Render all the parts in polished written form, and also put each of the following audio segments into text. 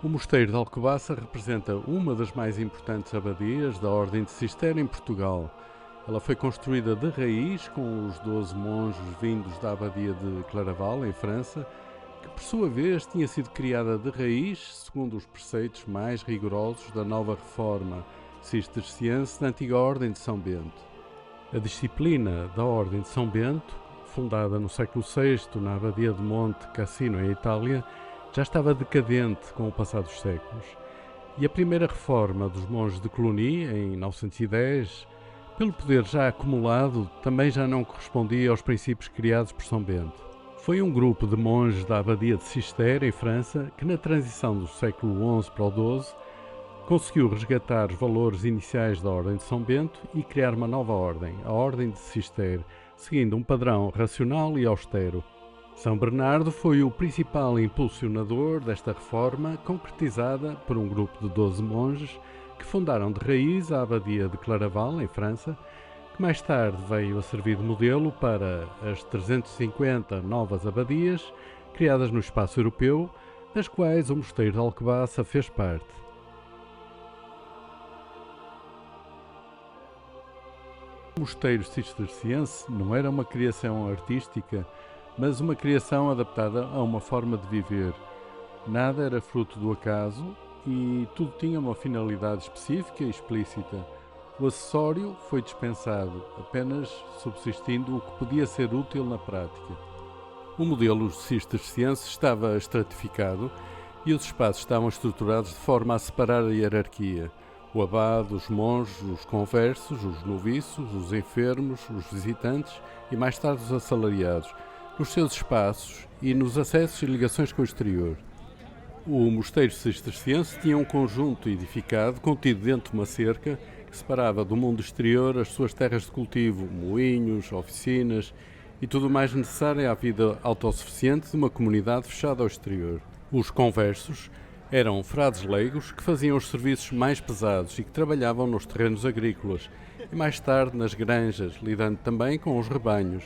O mosteiro de Alcobaça representa uma das mais importantes abadias da Ordem de Cister em Portugal. Ela foi construída de raiz com os 12 monges vindos da abadia de Claraval, em França, que por sua vez tinha sido criada de raiz segundo os preceitos mais rigorosos da nova reforma cisterciense da antiga Ordem de São Bento. A disciplina da Ordem de São Bento, fundada no século VI na abadia de Monte Cassino, em Itália, já estava decadente com o passar dos séculos. E a primeira reforma dos monges de Cluny, em 910, pelo poder já acumulado, também já não correspondia aos princípios criados por São Bento. Foi um grupo de monges da abadia de Cister, em França, que na transição do século XI para o XII conseguiu resgatar os valores iniciais da Ordem de São Bento e criar uma nova ordem, a Ordem de Cister, seguindo um padrão racional e austero. São Bernardo foi o principal impulsionador desta reforma, concretizada por um grupo de 12 monges que fundaram de raiz a abadia de Claraval, em França, que mais tarde veio a servir de modelo para as 350 novas abadias criadas no espaço europeu, das quais o mosteiro de Alcobaça fez parte. O mosteiro cisterciense não era uma criação artística, mas uma criação adaptada a uma forma de viver. Nada era fruto do acaso e tudo tinha uma finalidade específica e explícita. O acessório foi dispensado, apenas subsistindo o que podia ser útil na prática. O modelo cisterciense estava estratificado e os espaços estavam estruturados de forma a separar a hierarquia. O abade, os monges, os conversos, os noviços, os enfermos, os visitantes e mais tarde os assalariados, nos seus espaços e nos acessos e ligações com o exterior. O mosteiro cisterciense tinha um conjunto edificado contido dentro de uma cerca que separava do mundo exterior as suas terras de cultivo, moinhos, oficinas e tudo o mais necessário à vida autossuficiente de uma comunidade fechada ao exterior. Os conversos eram frades leigos que faziam os serviços mais pesados e que trabalhavam nos terrenos agrícolas e mais tarde nas granjas, lidando também com os rebanhos.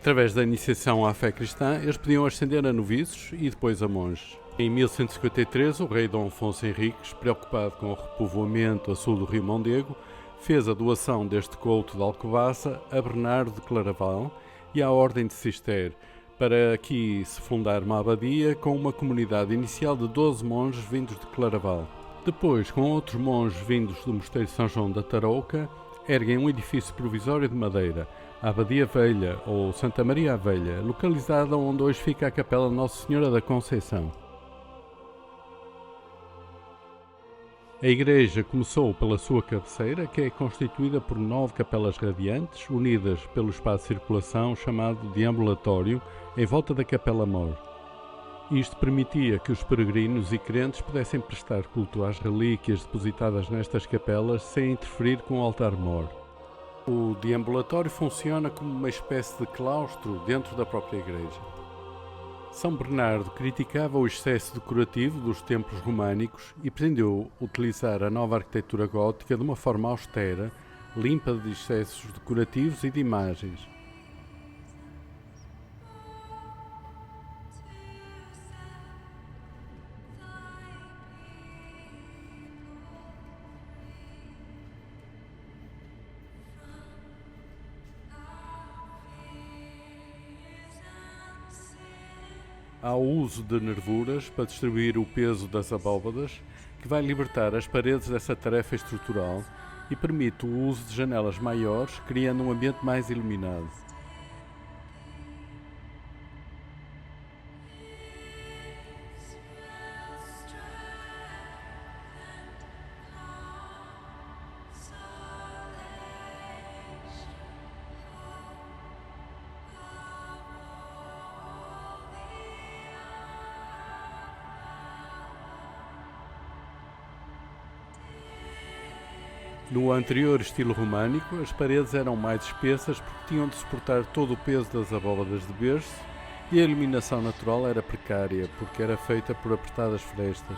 Através da iniciação à fé cristã, eles podiam ascender a noviços e depois a monges. Em 1153, o rei Dom Afonso Henriques, preocupado com o repovoamento a sul do rio Mondego, fez a doação deste couto de Alcobaça a Bernardo de Claraval e à Ordem de Cister, para aqui se fundar uma abadia com uma comunidade inicial de 12 monges vindos de Claraval. Depois, com outros monges vindos do Mosteiro de São João da Tarouca, erguem um edifício provisório de madeira, a Abadia Velha, ou Santa Maria a Velha, localizada onde hoje fica a Capela Nossa Senhora da Conceição. A igreja começou pela sua cabeceira, que é constituída por 9 capelas radiantes, unidas pelo espaço de circulação chamado deambulatório, em volta da Capela-Mor. Isto permitia que os peregrinos e crentes pudessem prestar culto às relíquias depositadas nestas capelas sem interferir com o altar-mor. O deambulatório funciona como uma espécie de claustro dentro da própria igreja. São Bernardo criticava o excesso decorativo dos templos românicos e pretendeu utilizar a nova arquitetura gótica de uma forma austera, limpa de excessos decorativos e de imagens. Há o uso de nervuras para distribuir o peso das abóbadas, que vai libertar as paredes dessa tarefa estrutural e permite o uso de janelas maiores, criando um ambiente mais iluminado. No anterior estilo românico, as paredes eram mais espessas porque tinham de suportar todo o peso das abóbadas de berço e a iluminação natural era precária porque era feita por apertadas frestas.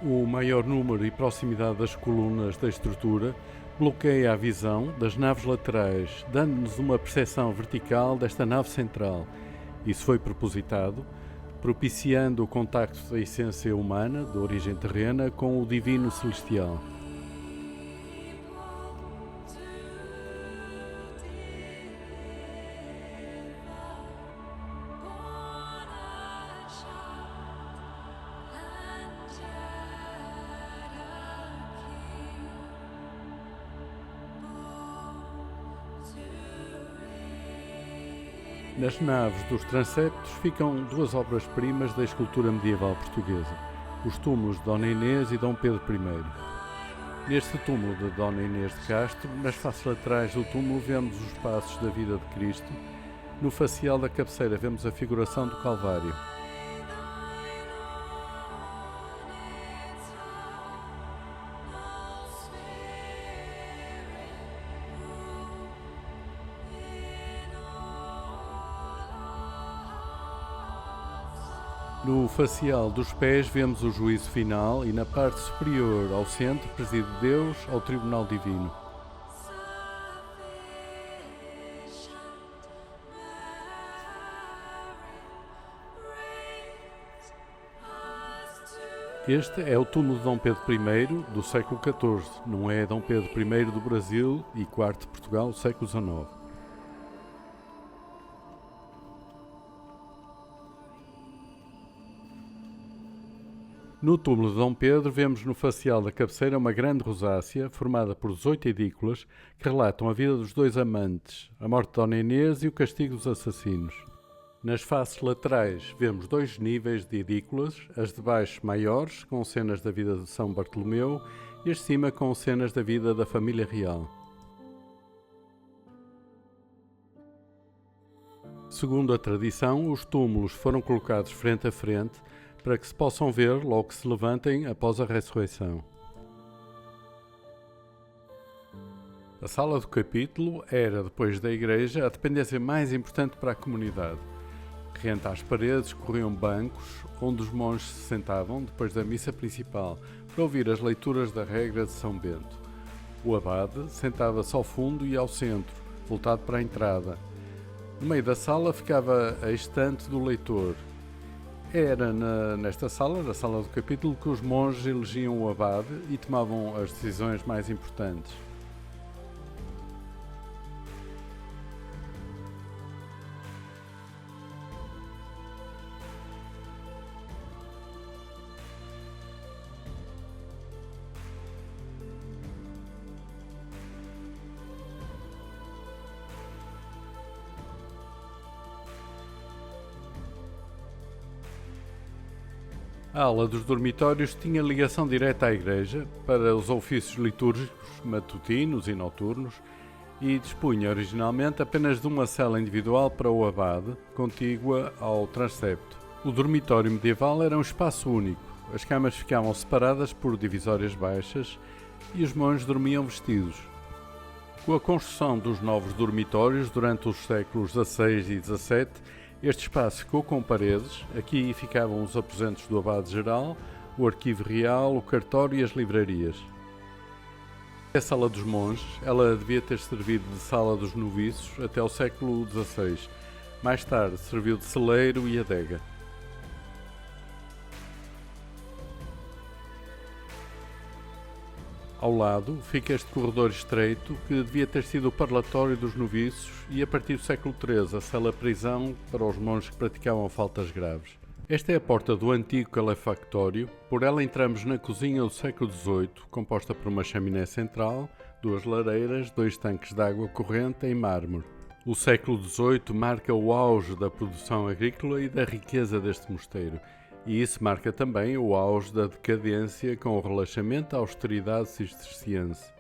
O maior número e proximidade das colunas da estrutura bloqueia a visão das naves laterais, dando-nos uma percepção vertical desta nave central. Isso foi propositado, propiciando o contacto da essência humana, de origem terrena, com o divino celestial. Nas naves dos transeptos ficam duas obras-primas da escultura medieval portuguesa, os túmulos de Dona Inês e Dom Pedro I. Neste túmulo de Dona Inês de Castro, nas faces laterais do túmulo vemos os passos da vida de Cristo, no facial da cabeceira vemos a figuração do Calvário. No facial dos pés vemos o juízo final e na parte superior, ao centro, preside Deus ao Tribunal Divino. Este é o túmulo de Dom Pedro I do século XIV, não é Dom Pedro I do Brasil e IV de Portugal do século XIX. No túmulo de Dom Pedro vemos no facial da cabeceira uma grande rosácea formada por 18 edículas que relatam a vida dos dois amantes, a morte de Dona Inês e o castigo dos assassinos. Nas faces laterais vemos dois níveis de edículas, as de baixo maiores, com cenas da vida de São Bartolomeu, e as de cima com cenas da vida da família real. Segundo a tradição, os túmulos foram colocados frente a frente para que se possam ver logo que se levantem após a ressurreição. A sala do capítulo era, depois da igreja, a dependência mais importante para a comunidade. Rente às paredes corriam bancos onde os monges se sentavam depois da missa principal para ouvir as leituras da regra de São Bento. O abade sentava-se ao fundo e ao centro, voltado para a entrada. No meio da sala ficava a estante do leitor. Era nesta sala, na sala do capítulo, que os monges elegiam o abade e tomavam as decisões mais importantes. A ala dos dormitórios tinha ligação direta à igreja para os ofícios litúrgicos, matutinos e noturnos, e dispunha originalmente apenas de uma cela individual para o abade, contígua ao transepto. O dormitório medieval era um espaço único. As camas ficavam separadas por divisórias baixas e os monges dormiam vestidos. Com a construção dos novos dormitórios durante os séculos XVI e XVII, este espaço ficou com paredes. Aqui ficavam os aposentos do abade-geral, o arquivo real, o cartório e as livrarias. A sala dos monges, ela devia ter servido de sala dos noviços até ao século XVI. Mais tarde serviu de celeiro e adega. Ao lado fica este corredor estreito que devia ter sido o parlatório dos noviços e a partir do século XIII a cela-prisão para os monges que praticavam faltas graves. Esta é a porta do antigo calefactório. Por ela entramos na cozinha do século XVIII, composta por uma chaminé central, duas lareiras, dois tanques de água corrente em mármore. O século XVIII marca o auge da produção agrícola e da riqueza deste mosteiro. E isso marca também o auge da decadência com o relaxamento da austeridade cisterciense.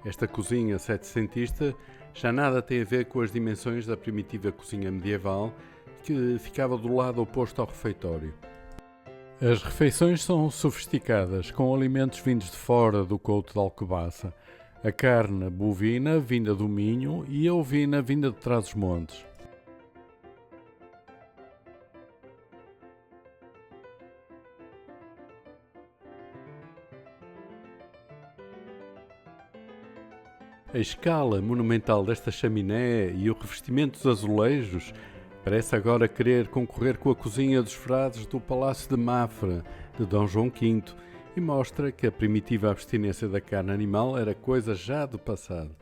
Esta cozinha setecentista já nada tem a ver com as dimensões da primitiva cozinha medieval, que ficava do lado oposto ao refeitório. As refeições são sofisticadas, com alimentos vindos de fora do couto de Alcobaça, a carne bovina vinda do Minho e a ovina vinda de Trás-os-Montes. A escala monumental desta chaminé e o revestimento dos azulejos parece agora querer concorrer com a cozinha dos frades do Palácio de Mafra, de Dom João V, e mostra que a primitiva abstinência da carne animal era coisa já do passado.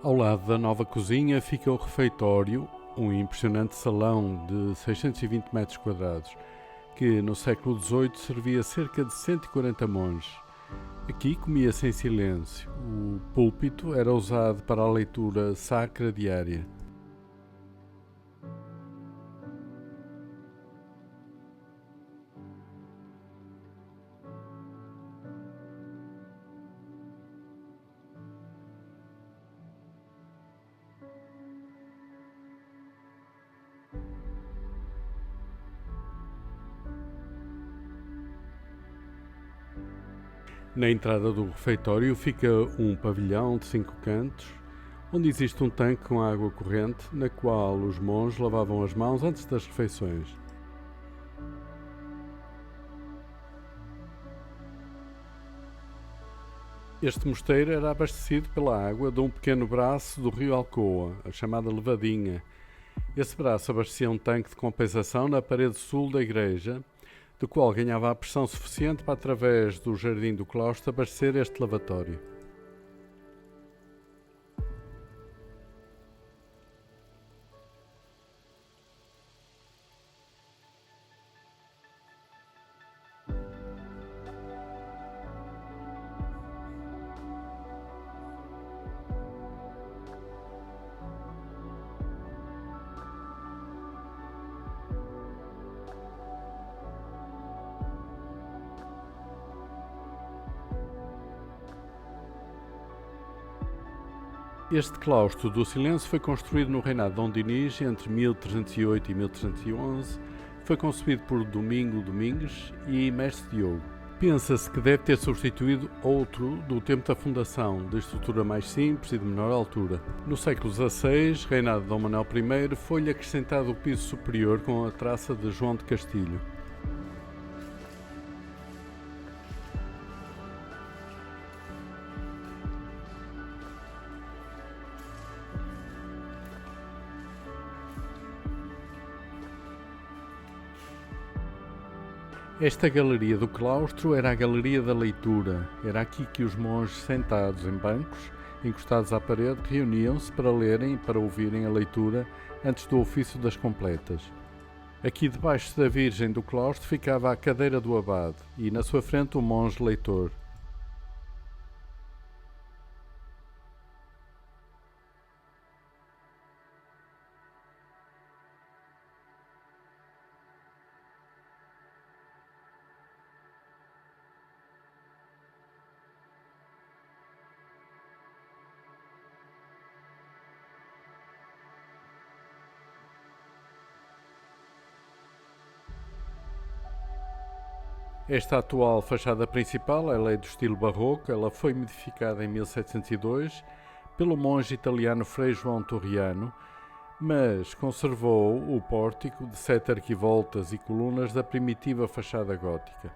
Ao lado da nova cozinha fica o refeitório, um impressionante salão de 620 metros quadrados, que no século XVIII servia cerca de 140 monges. Aqui comia-se em silêncio. O púlpito era usado para a leitura sacra diária. Na entrada do refeitório fica um pavilhão de 5 cantos, onde existe um tanque com água corrente, na qual os monges lavavam as mãos antes das refeições. Este mosteiro era abastecido pela água de um pequeno braço do rio Alcoa, a chamada Levadinha. Esse braço abastecia um tanque de compensação na parede sul da igreja, do qual ganhava a pressão suficiente para, através do jardim do claustro, abastecer este lavatório. Este claustro do silêncio foi construído no reinado de Dom Dinis entre 1308 e 1311. Foi concebido por Domingo Domingues e Mestre Diogo. Pensa-se que deve ter substituído outro do tempo da fundação, de estrutura mais simples e de menor altura. No século XVI, reinado de Dom Manuel I, foi-lhe acrescentado o piso superior com a traça de João de Castilho. Esta galeria do claustro era a galeria da leitura. Era aqui que os monges, sentados em bancos, encostados à parede, reuniam-se para lerem e para ouvirem a leitura antes do ofício das completas. Aqui debaixo da Virgem do claustro ficava a cadeira do abade e na sua frente o monge leitor. Esta atual fachada principal, ela é do estilo barroco, ela foi modificada em 1702 pelo monge italiano Frei João Torriano, mas conservou o pórtico de 7 arquivoltas e colunas da primitiva fachada gótica.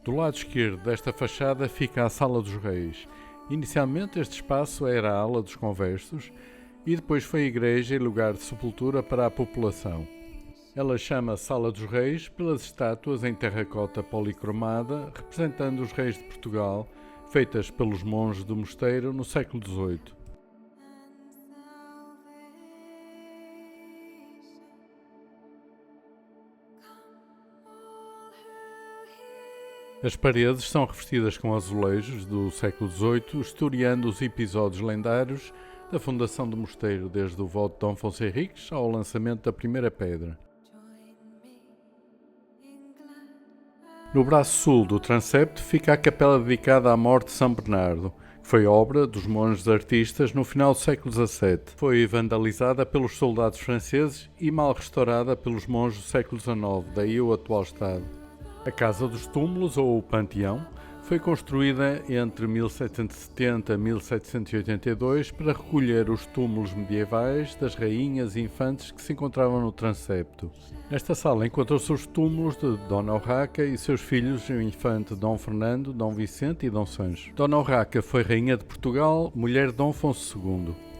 Do lado esquerdo desta fachada fica a Sala dos Reis. Inicialmente este espaço era a ala dos conversos e depois foi igreja e lugar de sepultura para a população. Ela chama Sala dos Reis pelas estátuas em terracota policromada representando os reis de Portugal, feitas pelos monges do mosteiro no século XVIII. As paredes são revestidas com azulejos do século XVIII, historiando os episódios lendários da fundação do mosteiro, desde o voto de Dom Afonso Henriques ao lançamento da primeira pedra. No braço sul do transepto fica a capela dedicada à morte de São Bernardo, que foi obra dos monges artistas no final do século XVII. Foi vandalizada pelos soldados franceses e mal restaurada pelos monges do século XIX, daí o atual estado. A Casa dos Túmulos, ou o Panteão, foi construída entre 1770 e 1782 para recolher os túmulos medievais das rainhas e infantes que se encontravam no transepto. Nesta sala encontram-se os túmulos de Dona Urraca e seus filhos, o infante Dom Fernando, Dom Vicente e Dom Sancho. Dona Urraca foi rainha de Portugal, mulher de Dom Afonso II.